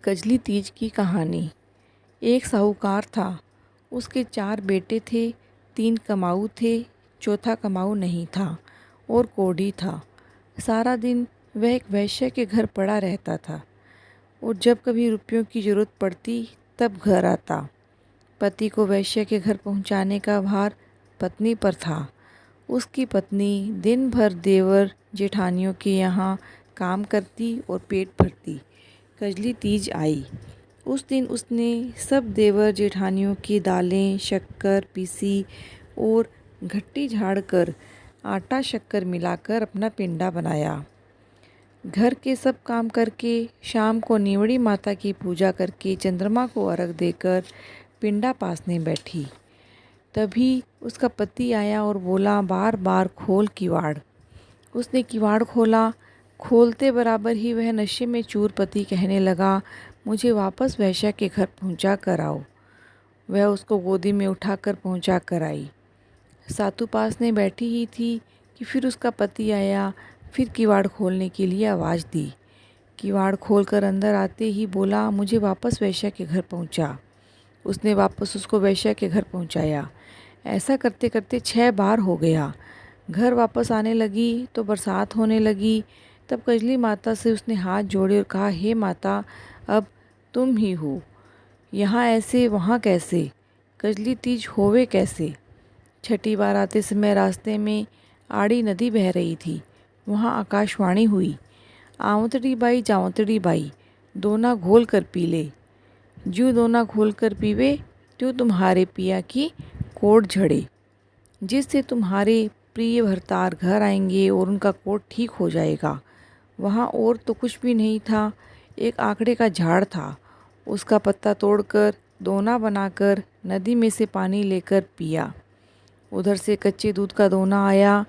कजली तीज की कहानी। एक साहूकार था। उसके 4 बेटे थे। 3 कमाऊ थे, चौथा कमाऊ नहीं था और कोढ़ी था। सारा दिन वह एक वैश्य के घर पड़ा रहता था और जब कभी रुपयों की ज़रूरत पड़ती तब घर आता। पति को वैश्य के घर पहुंचाने का भार पत्नी पर था। उसकी पत्नी दिन भर देवर जेठानियों के यहाँ काम करती और पेट भरती। कजली तीज आई। उस दिन उसने सब देवर जेठानियों की दालें शक्कर पीसी और घट्टी झाड़ कर आटा शक्कर मिलाकर अपना पिंडा बनाया। घर के सब काम करके शाम को नीवड़ी माता की पूजा करके चंद्रमा को अर्घ देकर पिंडा पासने बैठी। तभी उसका पति आया और बोला, बार बार खोल किवाड़। उसने किवाड़ खोला। खोलते बराबर ही वह नशे में चूर पति कहने लगा, मुझे वापस वैश्या के घर पहुंचा कर आओ। वह उसको गोदी में उठाकर पहुंचा कर आई। सातु पास ने बैठी ही थी कि फिर उसका पति आया। फिर किवाड़ खोलने के लिए आवाज़ दी। किवाड़ खोलकर अंदर आते ही बोला, मुझे वापस वैश्या के घर पहुंचा। उसने वापस उसको वैश्या के घर पहुंचाया। ऐसा करते करते 6 बार हो गया। घर वापस आने लगी तो बरसात होने लगी। तब कजली माता से उसने हाथ जोड़े और कहा, हे माता, अब तुम ही हो। यहाँ ऐसे वहाँ कैसे, कजली तीज होवे कैसे। छठी बार आते समय रास्ते में आड़ी नदी बह रही थी। वहाँ आकाशवाणी हुई, आवंतड़ी बाई जावंतड़ी बाई, दोना घोल कर पी ले। ज्यों दोना घोल कर पीवे त्यों तुम्हारे पिया की कोढ़ झड़े। जिससे तुम्हारे प्रिय भरतार घर आएंगे और उनका कोढ़ ठीक हो जाएगा। वहाँ और तो कुछ भी नहीं था। एक आकड़े का झाड़ था। उसका पत्ता तोड़कर दोना बनाकर नदी में से पानी लेकर पिया। उधर से कच्चे दूध का दोना आया।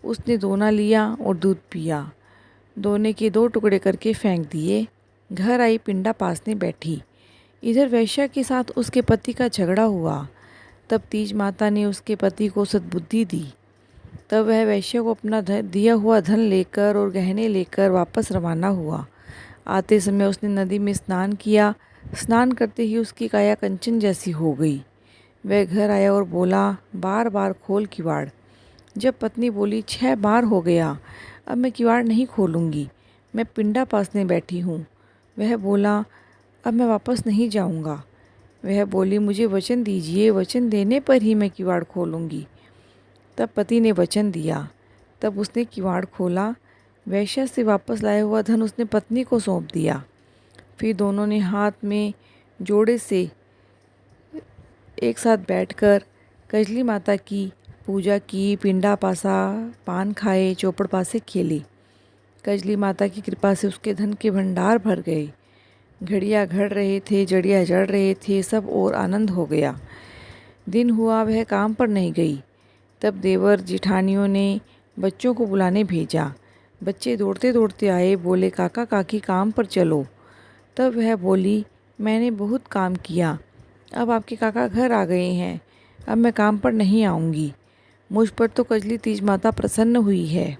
उसने दोना लिया और दूध पिया। दोने के 2 टुकड़े करके फेंक दिए। घर आई, पिंडा पासने बैठी। इधर वैश्या के साथ उसके पति का झगड़ा हुआ। तब तीज माता ने उसके पति को सद्बुद्धि दी। तब वह वैश्य को अपना दिया हुआ धन लेकर और गहने लेकर वापस रवाना हुआ। आते समय उसने नदी में स्नान किया। स्नान करते ही उसकी काया कंचन जैसी हो गई। वह घर आया और बोला, बार बार खोल किवाड़। जब पत्नी बोली, 6 बार हो गया, अब मैं किवाड़ नहीं खोलूँगी, मैं पिंडा पासने बैठी हूँ। वह बोला, अब मैं वापस नहीं जाऊँगा। वह बोली, मुझे वचन दीजिए, वचन देने पर ही मैं किवाड़ खोलूँगी। तब पति ने वचन दिया। तब उसने किवाड़ खोला। वैश्या से वापस लाया हुआ धन उसने पत्नी को सौंप दिया। फिर दोनों ने हाथ में जोड़े से एक साथ बैठकर कजली माता की पूजा की, पिंडा पासा, पान खाए, चौपड़ पासे खेली। कजली माता की कृपा से उसके धन के भंडार भर गए। घड़ियाँ घड़ रहे थे, जड़ियाँ जड़ रहे थे, सब और आनंद हो गया। दिन हुआ, वह काम पर नहीं गई। तब देवर जिठानियों ने बच्चों को बुलाने भेजा। बच्चे दौड़ते दौड़ते आए, बोले, काका काकी काम पर चलो। तब वह बोली, मैंने बहुत काम किया, अब आपके काका घर आ गए हैं, अब मैं काम पर नहीं आऊँगी। मुझ पर तो कजली तीज माता प्रसन्न हुई है।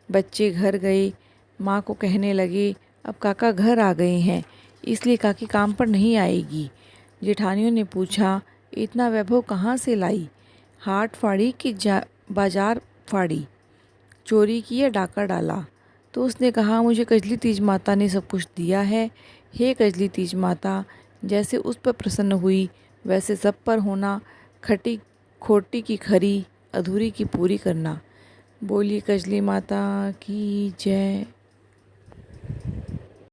बच्चे घर गए, माँ को कहने लगे, अब काका घर आ गए हैं, इसलिए काकी काम पर नहीं आएगी। जेठानियों ने पूछा, इतना वैभव कहाँ से लाई? हाट फाड़ी कि बाजार फाड़ी? चोरी की या डाका डाला? तो उसने कहा, मुझे कजली तीज माता ने सब कुछ दिया है। हे कजली तीज माता, जैसे उस पर प्रसन्न हुई वैसे सब पर होना। खटी खोटी की खरी, अधूरी की पूरी करना। बोली कजली माता की जय।